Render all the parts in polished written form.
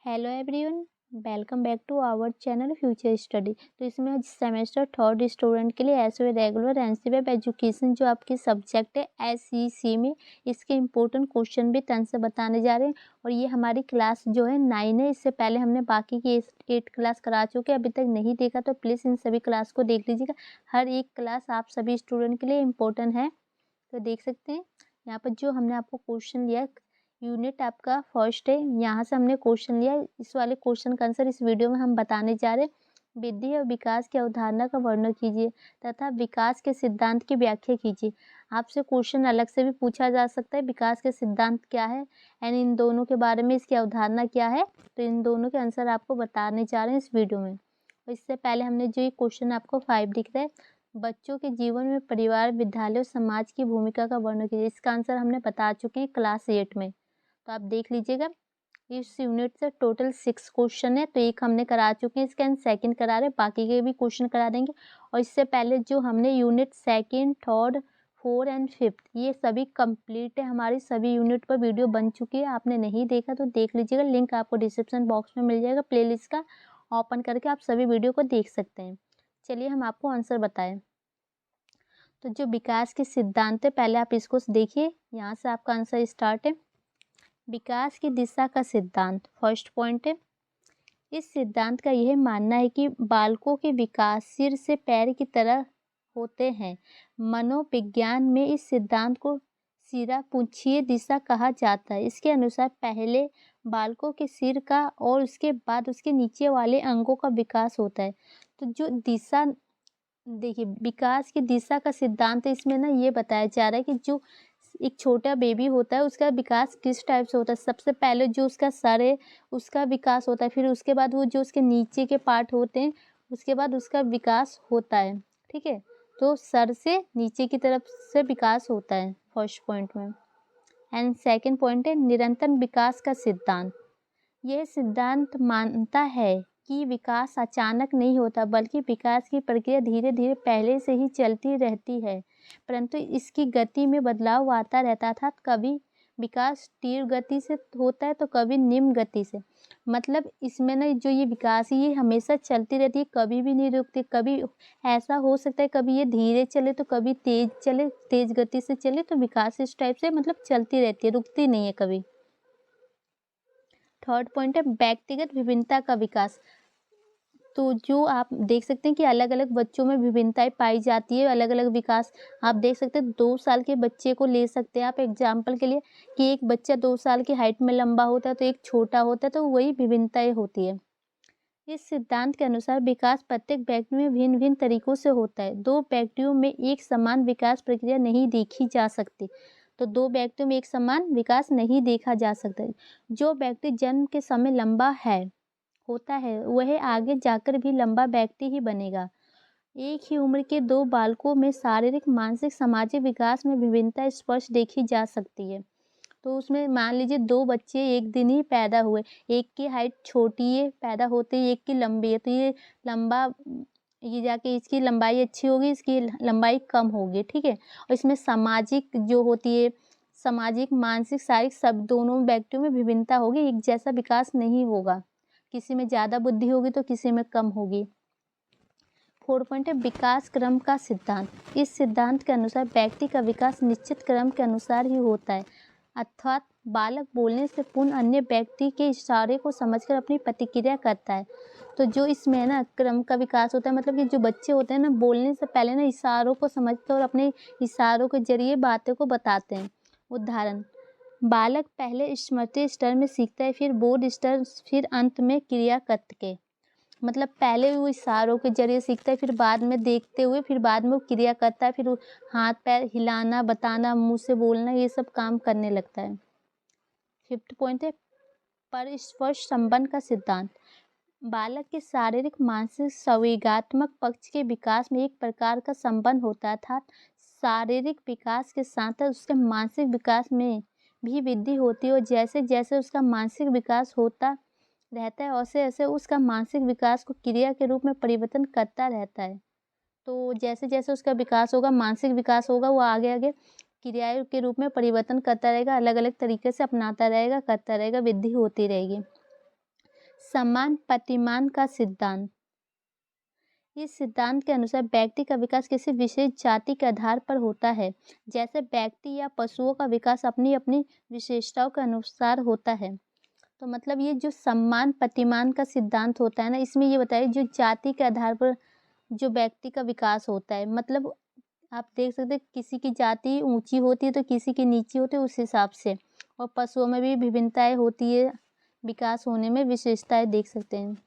Hello everyone, welcome back to our channel future study. तो इसमें semester third student के लिए एस रेगुलर एनसीईआरटी एजुकेशन जो आपकी सब्जेक्ट है एसईसी में इसके इम्पोर्टेंट क्वेश्चन भी तन से बताने जा रहे हैं। और ये हमारी क्लास जो है 9 है। इससे पहले हमने बाकी की 8 क्लास करा चुके हैं। अभी तक नहीं देखा तो प्लीज़ इन सभी क्लास को देख लीजिएगा। हर एक क्लास आप सभी स्टूडेंट के लिए इम्पोर्टेंट है, तो देख सकते हैं। यहाँ पर जो हमने आपको क्वेश्चन लिया यूनिट आपका फर्स्ट है, यहाँ से हमने क्वेश्चन लिया। इस वाले क्वेश्चन का आंसर इस वीडियो में हम बताने जा रहे हैं। वृद्धि और विकास की अवधारणा का वर्णन कीजिए तथा विकास के सिद्धांत की व्याख्या कीजिए। आपसे क्वेश्चन अलग से भी पूछा जा सकता है, विकास के सिद्धांत क्या है एंड इन दोनों के बारे में इसकी अवधारणा क्या है। तो इन दोनों के आंसर आपको बताने जा रहे हैं इस वीडियो में। और इससे पहले हमने जो ये क्वेश्चन आपको 5 दिख रहा है, बच्चों के जीवन में परिवार, विद्यालय और समाज की भूमिका का वर्णन कीजिए। इसका आंसर हमने बता चुके हैं क्लास 8 में, तो आप देख लीजिएगा। इस यूनिट से टोटल 6 क्वेश्चन है, तो एक हमने करा चुके हैं, इसका सेकंड करा रहे, बाकी के भी क्वेश्चन करा देंगे। और इससे पहले जो हमने यूनिट सेकंड, थर्ड, 4 एंड 5 ये सभी कंप्लीट है। हमारी सभी यूनिट पर वीडियो बन चुकी है, आपने नहीं देखा तो देख लीजिएगा। लिंक आपको डिस्क्रिप्शन बॉक्स में मिल जाएगा, प्लेलिस्ट का ओपन करके आप सभी वीडियो को देख सकते हैं। चलिए हम आपको आंसर बताएं। तो जो विकास के सिद्धांत है, पहले आप इसको देखिए, यहाँ से आपका आंसर स्टार्ट है। विकास की दिशा का सिद्धांत फर्स्ट पॉइंट है। इस सिद्धांत का यह मानना है कि बालकों के विकास सिर से पैर की तरह होते हैं। मनोविज्ञान में इस सिद्धांत को सिरा पुच्छीय दिशा कहा जाता है। इसके अनुसार पहले बालकों के सिर का और उसके बाद उसके नीचे वाले अंगों का विकास होता है। तो जो दिशा देखिए, विकास की दिशा का सिद्धांत इसमें ना ये बताया जा रहा है कि जो एक छोटा बेबी होता है उसका विकास किस टाइप से होता है। सबसे पहले जो उसका सर है उसका विकास होता है, फिर उसके बाद वो जो उसके नीचे के पार्ट होते हैं उसके बाद उसका विकास होता है। ठीक है, तो सर से नीचे की तरफ से विकास होता है फर्स्ट पॉइंट में। एंड सेकंड पॉइंट है निरंतर विकास का सिद्धांत। यह सिद्धांत मानता है कि विकास अचानक नहीं होता, बल्कि विकास की प्रक्रिया धीरे धीरे पहले से ही चलती रहती है, परंतु इसकी गति में बदलाव आता रहता था। कभी विकास तीव्र गति से होता है तो कभी निम्न गति से। मतलब इसमें ना जो ये विकास है ये हमेशा चलती रहती है, कभी भी नहीं रुकती। कभी ऐसा हो सकता है कभी ये धीरे चले तो कभी तेज चले, तेज गति से चले। तो विकास इस टाइप से मतलब चलती रहती है, रुकती नहीं है कभी। थर्ड पॉइंट है व्यक्तिगत विभिन्नता का विकास। तो जो आप देख सकते हैं कि अलग अलग बच्चों में विभिन्नताएं पाई जाती है, अलग अलग विकास। आप देख सकते हैं 2 साल के बच्चे को ले सकते हैं आप एग्जाम्पल के लिए, कि एक बच्चा 2 साल की हाइट में लंबा होता है तो एक छोटा होता है, तो वही विभिन्नताएं होती है। इस सिद्धांत के अनुसार विकास प्रत्येक व्यक्ति में भिन्न भिन्न तरीकों से होता है। 2 व्यक्तियों में एक समान विकास प्रक्रिया नहीं देखी जा सकती। तो 2 व्यक्तियों में एक समान विकास नहीं देखा जा सकता। जो व्यक्ति जन्म के समय लंबा होता है वह आगे जाकर भी लंबा व्यक्ति ही बनेगा। एक ही उम्र के 2 बालकों में शारीरिक, मानसिक, सामाजिक विकास में विभिन्नता स्पष्ट देखी जा सकती है। तो उसमें मान लीजिए 2 बच्चे एक दिन ही पैदा हुए, एक की हाइट छोटी है पैदा होते ही, एक की लंबी है, तो ये लंबा ये जाके इसकी लंबाई अच्छी होगी, इसकी लंबाई कम होगी। ठीक है, और इसमें सामाजिक जो होती है, सामाजिक, मानसिक, शारीरिक सब दोनों व्यक्तियों में विभिन्नता होगी, एक जैसा विकास नहीं होगा। किसी में ज़्यादा बुद्धि होगी तो किसी में कम होगी। 4 पॉइंट है विकास क्रम का सिद्धांत। इस सिद्धांत के अनुसार व्यक्ति का विकास निश्चित क्रम के अनुसार ही होता है, अर्थात बालक बोलने से पूर्व अन्य व्यक्ति के इशारे को समझकर अपनी प्रतिक्रिया करता है। तो जो इसमें है ना क्रम का विकास होता है, मतलब कि जो बच्चे होते हैं ना बोलने से पहले ना इशारों को समझते और अपने इशारों के जरिए बातों को बताते हैं। उदाहरण, बालक पहले स्मृति स्तर में सीखता है, फिर बोध स्तर, फिर अंत में क्रिया करके। मतलब पहले वो इशारों के जरिए सीखता है, फिर बाद में देखते हुए, फिर बाद में वो क्रिया करता है, फिर वो हाथ पैर हिलाना, बताना, मुंह से बोलना, ये सब काम करने लगता है। 5th पॉइंट है परस्पर संबंध का सिद्धांत। बालक के शारीरिक, मानसिक, संवेगात्मक पक्ष के विकास में एक प्रकार का संबंध होता है, अर्थात शारीरिक विकास के साथ उसके मानसिक विकास में भी वृद्धि होती है, और जैसे जैसे उसका मानसिक विकास होता रहता है वैसे वैसे उसका मानसिक विकास को क्रिया के रूप में परिवर्तन करता रहता है। तो जैसे जैसे उसका विकास होगा, मानसिक विकास होगा, वो आगे आगे क्रिया के रूप में परिवर्तन करता रहेगा, अलग अलग तरीके से अपनाता रहेगा, करता रहेगा, वृद्धि होती रहेगी। समान प्रतिमान का सिद्धांत। इस सिद्धांत के अनुसार व्यक्ति का विकास किसी विशेष जाति के आधार पर होता है, जैसे व्यक्ति या पशुओं का विकास अपनी अपनी विशेषताओं के अनुसार होता है। तो मतलब ये जो सम्मान प्रतिमान का सिद्धांत होता है ना, इसमें ये बताइए जो जाति के आधार पर जो व्यक्ति का विकास होता है, मतलब आप देख सकते हैं किसी की जाति ऊंची होती है तो किसी की नीची होती है उस हिसाब से, और पशुओं में भी विभिन्नताएं होती है, विकास होने में विशेषताएं देख सकते हैं।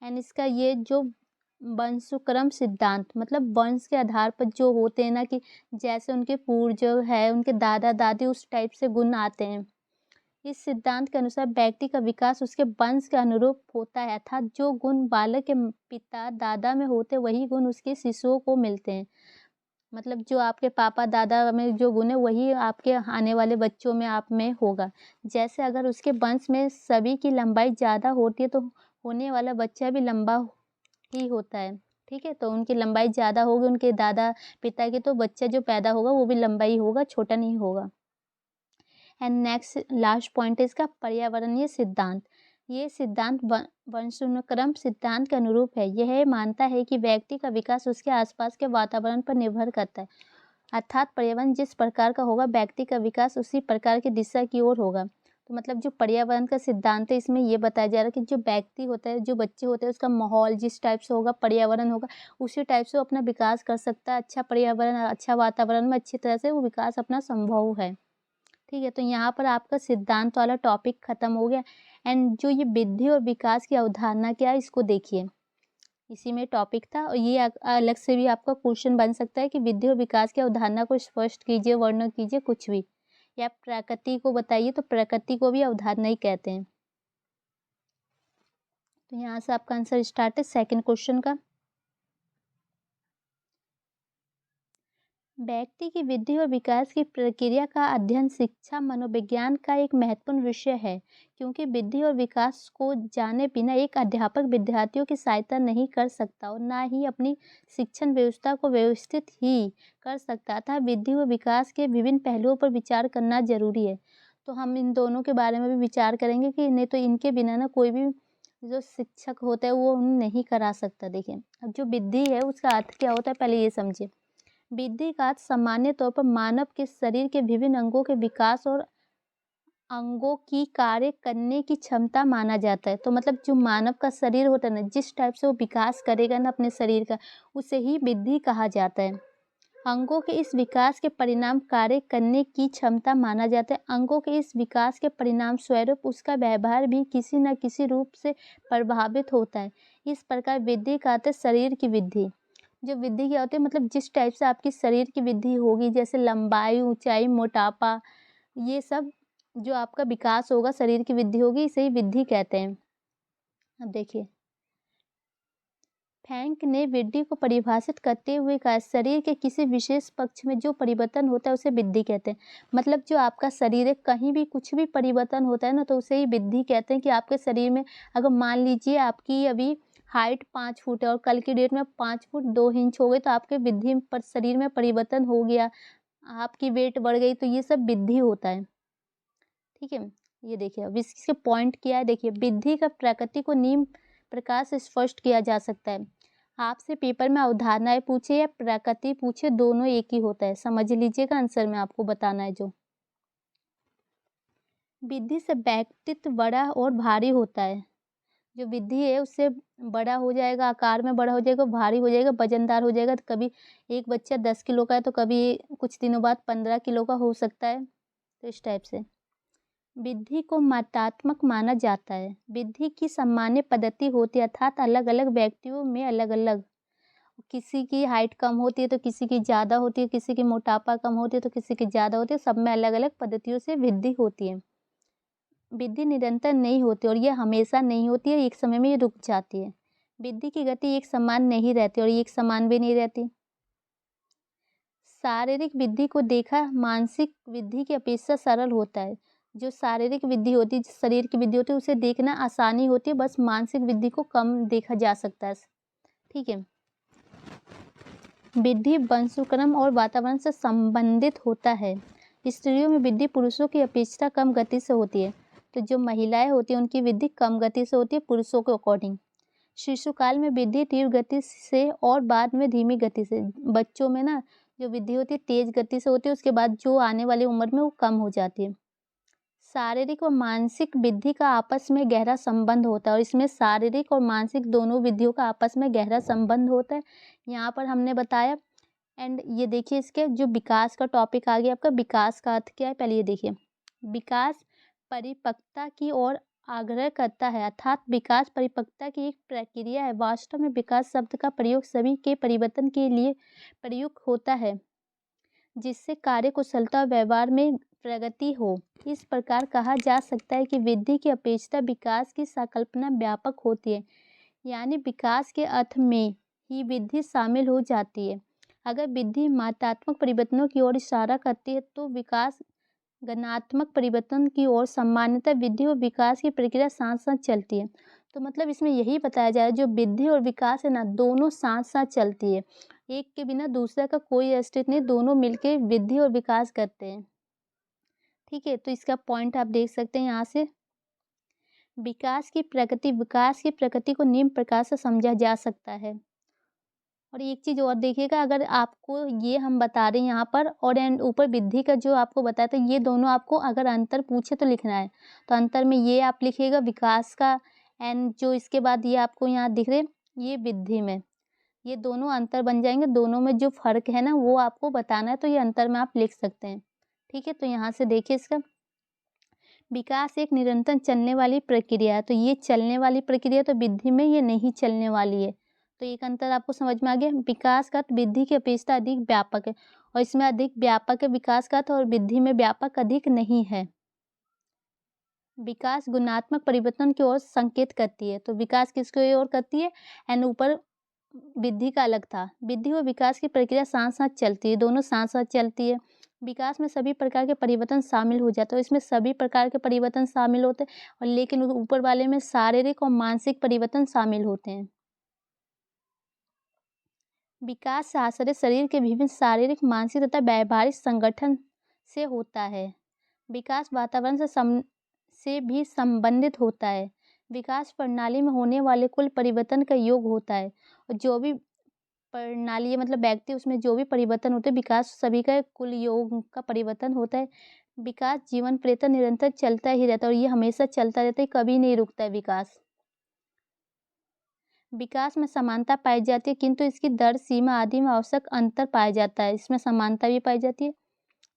एंड इसका ये जो वंशक्रम सिद्धांत, मतलब वंश के आधार पर जो होते हैं ना, कि जैसे उनके पूर्वज है, उनके दादा दादी, उस टाइप से गुण आते हैं। इस सिद्धांत के अनुसार व्यक्ति का विकास उसके वंश के अनुरूप होता है, अर्थात जो गुण बालक के पिता दादा में होते वही गुण उसके शिशुओं को मिलते हैं। मतलब जो आपके पापा दादा में जो गुण है वही आपके आने वाले बच्चों में आप में होगा। जैसे अगर उसके वंश में सभी की लंबाई ज़्यादा होती है तो होने वाला बच्चा भी लंबा ही होता है। ठीक है, तो उनकी लंबाई ज़्यादा होगी उनके दादा पिता की, तो बच्चा जो पैदा होगा वो भी लंबा ही होगा, छोटा नहीं होगा। एंड नेक्स्ट लास्ट पॉइंट है इसका पर्यावरणीय सिद्धांत। ये सिद्धांत वंशानुक्रम सिद्धांत के अनुरूप है। यह मानता है कि व्यक्ति का विकास उसके आसपास के वातावरण पर निर्भर करता है, अर्थात पर्यावरण जिस प्रकार का होगा व्यक्ति का विकास उसी प्रकार की दिशा की ओर होगा। तो मतलब जो पर्यावरण का सिद्धांत है इसमें ये बताया जा रहा है कि जो व्यक्ति होता है, जो बच्चे होते हैं, उसका माहौल जिस टाइप से होगा, पर्यावरण होगा, उसी टाइप से वो अपना विकास कर सकता है। अच्छा पर्यावरण, अच्छा वातावरण में अच्छी तरह से वो विकास अपना संभव है। ठीक है, तो यहाँ पर आपका सिद्धांत वाला टॉपिक खत्म हो गया। एंड जो ये वृद्धि और विकास की अवधारणा क्या है इसको देखिए, इसी में टॉपिक था। और ये अलग से भी आपका क्वेश्चन बन सकता है कि वृद्धि और विकास की अवधारणा को स्पष्ट कीजिए, वर्णन कीजिए, कुछ भी, या प्रकृति को बताइए, तो प्रकृति को भी अवधारणा ही कहते हैं। तो यहाँ से आपका आंसर स्टार्ट है सेकंड क्वेश्चन का। व्यक्ति की वृद्धि और विकास की प्रक्रिया का अध्ययन शिक्षा मनोविज्ञान का एक महत्वपूर्ण विषय है, क्योंकि वृद्धि और विकास को जाने बिना एक अध्यापक विद्यार्थियों की सहायता नहीं कर सकता और ना ही अपनी शिक्षण व्यवस्था को व्यवस्थित ही कर सकता। अतः वृद्धि और विकास के विभिन्न पहलुओं पर विचार करना जरूरी है। तो हम इन दोनों के बारे में भी विचार करेंगे कि नहीं तो इनके बिना ना कोई भी जो शिक्षक होता है वो नहीं करा सकता। देखिए, अब जो वृद्धि है उसका अर्थ क्या होता है पहले ये समझिए। वृद्धि का अर्थ सामान्य तौर पर मानव के शरीर के विभिन्न अंगों के विकास और अंगों की कार्य करने की क्षमता माना जाता है। तो मतलब जो मानव का शरीर होता है ना, जिस टाइप से वो विकास करेगा ना अपने शरीर का, उसे ही वृद्धि कहा जाता है। अंगों के इस विकास के परिणाम कार्य करने की क्षमता माना जाता है। अंगों के इस विकास के परिणाम स्वरूप उसका व्यवहार भी किसी न किसी रूप से प्रभावित होता है। इस प्रकार वृद्धि का अर्थ है शरीर की वृद्धि। जो वृद्धि क्या होती है, मतलब जिस टाइप से आपकी शरीर की वृद्धि होगी, जैसे लंबाई, ऊंचाई, मोटापा, ये सब जो आपका विकास होगा, शरीर की वृद्धि होगी, इसे ही वृद्धि कहते हैं। अब देखिए, फ्रैंक ने वृद्धि को परिभाषित करते हुए कहा, शरीर के किसी विशेष पक्ष में जो परिवर्तन होता है उसे वृद्धि कहते हैं। मतलब जो आपका शरीर है, कहीं भी कुछ भी परिवर्तन होता है ना, तो उसे ही वृद्धि कहते हैं। कि आपके शरीर में अगर मान लीजिए आपकी अभी हाइट 5 फुट है और कल की डेट में 5 फुट 2 इंच हो गए, तो आपके वृद्धि पर शरीर में परिवर्तन हो गया, आपकी वेट बढ़ गई, तो ये सब वृद्धि होता है। ठीक है, ये देखिए अब इसके पॉइंट क्या है। देखिए, वृद्धि का प्रकृति को निम्न प्रकार से स्पष्ट किया जा सकता है। आपसे पेपर में अवधारणाएं पूछे या प्रकृति पूछे, दोनों एक ही होता है। समझ लीजिएगा, आंसर में आपको बताना है। जो वृद्धि से व्यक्तित्व बड़ा और भारी होता है। जो वृद्धि है उससे बड़ा हो जाएगा, आकार में बड़ा हो जाएगा, भारी हो जाएगा, वजनदार हो जाएगा। तो कभी एक बच्चा 10 किलो का है तो कभी कुछ दिनों बाद 15 किलो का हो सकता है। तो इस टाइप से वृद्धि को मात्रात्मक माना जाता है। वृद्धि की सामान्य पद्धति होती है, अर्थात अलग अलग व्यक्तियों में अलग अलग, किसी की हाइट कम होती है तो किसी की ज़्यादा होती है, किसी की मोटापा कम होती है तो किसी की ज़्यादा होती है, सब में अलग अलग पद्धतियों से वृद्धि होती है। वृद्धि निरंतर नहीं होती और यह हमेशा नहीं होती है, एक समय में ये रुक जाती है। वृद्धि की गति एक समान नहीं रहती और एक समान भी नहीं रहती। शारीरिक वृद्धि को देखा मानसिक वृद्धि की अपेक्षा सरल होता है। जो शारीरिक वृद्धि होती है, जिस शरीर की वृद्धि होती है, उसे देखना आसानी होती है, बस मानसिक वृद्धि को कम देखा जा सकता है। ठीक है, वृद्धि वंशानुक्रम और वातावरण से संबंधित होता है। स्त्रियों में वृद्धि पुरुषों की अपेक्षा कम गति से होती है। तो जो महिलाएं होती हैं उनकी वृद्धि कम गति से होती है पुरुषों के अकॉर्डिंग। शिशुकाल में वृद्धि तीव्र गति से और बाद में धीमी गति से। बच्चों में ना जो वृद्धि होती है तेज गति से होती है, उसके बाद जो आने वाली उम्र में वो कम हो जाती है। शारीरिक और मानसिक वृद्धि का आपस में गहरा संबंध होता है और इसमें शारीरिक और मानसिक दोनों वृद्धियों का आपस में गहरा संबंध होता है, यहाँ पर हमने बताया। एंड ये देखिए इसके जो विकास का टॉपिक आ गया आपका, विकास का अर्थ क्या है पहले ये देखिए। विकास परिपक्वता की ओर आग्रह करता है, अर्थात विकास परिपक्वता की एक प्रक्रिया है। वास्तव में विकास शब्द का प्रयोग सभी के परिवर्तन के लिए प्रयुक्त होता है, जिससे कार्य कुशलता और व्यवहार में प्रगति हो। इस प्रकार कहा जा सकता है कि वृद्धि की अपेक्षा विकास की संकल्पना व्यापक होती है, यानी विकास के अर्थ में ही वृद्धि शामिल हो जाती है। अगर वृद्धि मात्रात्मक परिवर्तनों की ओर इशारा करती है तो विकास गुणात्मक परिवर्तन की ओर सामान्यतः वृद्धि और विकास की प्रक्रिया साथ साथ चलती है। तो मतलब इसमें यही बताया जा रहा है जो वृद्धि और विकास है ना, दोनों साथ साथ चलती है, एक के बिना दूसरे का कोई अस्तित्व नहीं, दोनों मिलकर वृद्धि और विकास करते हैं। ठीक है, तो इसका पॉइंट आप देख सकते हैं यहाँ से। विकास की प्रकृति को निम्न प्रकार से समझा जा सकता है। और एक चीज़ और देखिएगा, अगर आपको ये हम बता रहे हैं यहाँ पर और एंड ऊपर वृद्धि का जो आपको बताया था, ये दोनों आपको अगर अंतर पूछे तो लिखना है, तो अंतर में ये आप लिखिएगा विकास का, एंड जो इसके बाद ये आपको यहाँ दिख रहे ये वृद्धि में, ये दोनों अंतर बन जाएंगे, दोनों में जो फर्क है ना वो आपको बताना है, तो ये अंतर में आप लिख सकते हैं। ठीक है, तो यहाँ से देखिए इसका विकास एक निरंतर चलने वाली प्रक्रिया है, तो ये चलने वाली प्रक्रिया, तो वृद्धि में ये नहीं चलने वाली है, तो एक अंतर आपको समझ में आ गया। विकास का वृद्धि की अपेक्षा अधिक व्यापक है और इसमें अधिक व्यापक है विकास का, और वृद्धि में व्यापक अधिक नहीं है। विकास गुणात्मक परिवर्तन की ओर संकेत करती है, तो विकास किसकी ओर करती है, एंड ऊपर वृद्धि का अलग था। वृद्धि और विकास की प्रक्रिया साथ साथ चलती है, दोनों साथ साथ चलती है। विकास में सभी प्रकार के परिवर्तन शामिल हो जाते हैं, इसमें सभी प्रकार के परिवर्तन शामिल होते हैं, और लेकिन ऊपर वाले में शारीरिक और मानसिक परिवर्तन शामिल होते हैं। विकास से आश्चर्य शरीर के विभिन्न शारीरिक, मानसिक तथा व्यावहारिक संगठन से होता है। विकास वातावरण से भी संबंधित होता है। विकास प्रणाली में होने वाले कुल परिवर्तन का योग होता है, और जो भी प्रणाली मतलब व्यक्ति उसमें जो भी परिवर्तन होते हैं, विकास सभी का कुल योग का परिवर्तन होता है। विकास जीवन पर्यंत निरंतर चलता ही रहता है, और ये हमेशा चलता रहता है, कभी नहीं रुकता है विकास। विकास में समानता पाई जाती है, किंतु इसकी दर, सीमा आदि में आवश्यक अंतर पाया जाता है, इसमें समानता भी पाई जाती है।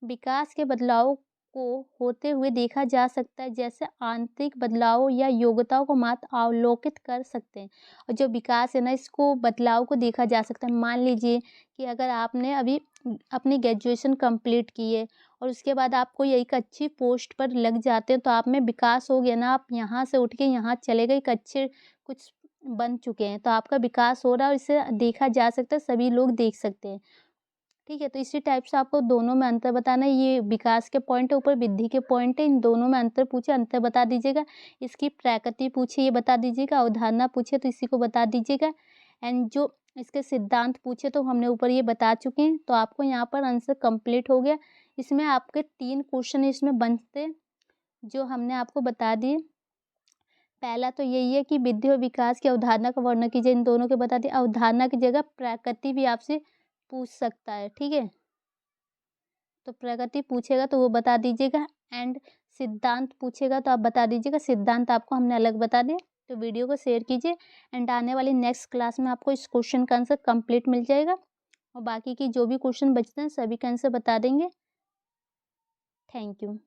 विकास के बदलाव को होते हुए देखा जा सकता है, जैसे आंतरिक बदलाव या योग्यताओं को मात्र अवलोकित कर सकते हैं, और जो विकास है ना इसको बदलाव को देखा जा सकता है। मान लीजिए कि अगर आपने अभी अपनी ग्रेजुएशन कंप्लीट की है और उसके बाद आप कोई एक अच्छी पोस्ट पर लग जाते हैं, तो आप में विकास हो गया ना, आप यहाँ से उठ के यहाँ चले गए, एक अच्छे कुछ बन चुके हैं, तो आपका विकास हो रहा है और इसे देखा जा सकता है, सभी लोग देख सकते हैं। ठीक है, तो इसी टाइप से आपको दोनों में अंतर बताना है। ये विकास के पॉइंट है, ऊपर वृद्धि के पॉइंट है, इन दोनों में अंतर पूछे अंतर बता दीजिएगा। इसकी प्रकृति पूछे ये बता दीजिएगा, अवधारणा पूछे तो इसी को बता दीजिएगा, एंड जो इसके सिद्धांत पूछे तो हमने ऊपर ये बता चुके हैं। तो आपको यहाँ पर आंसर कंप्लीट हो गया। इसमें आपके 3 क्वेश्चन इसमें बनते जो हमने आपको बता दिए। पहला तो यही है कि वृद्धि और विकास की अवधारणा का वर्णन कीजिए, इन दोनों के बता दिए। अवधारणा की जगह प्रकृति भी आपसे पूछ सकता है, ठीक है, तो प्रकृति पूछेगा तो वो बता दीजिएगा, एंड सिद्धांत पूछेगा तो आप बता दीजिएगा। सिद्धांत आपको हमने अलग बता दिया, तो वीडियो को शेयर कीजिए, एंड आने वाली नेक्स्ट क्लास में आपको इस क्वेश्चन का आंसर कंप्लीट मिल जाएगा, और बाकी की जो भी क्वेश्चन बचते हैं सभी का आंसर बता देंगे। Thank you.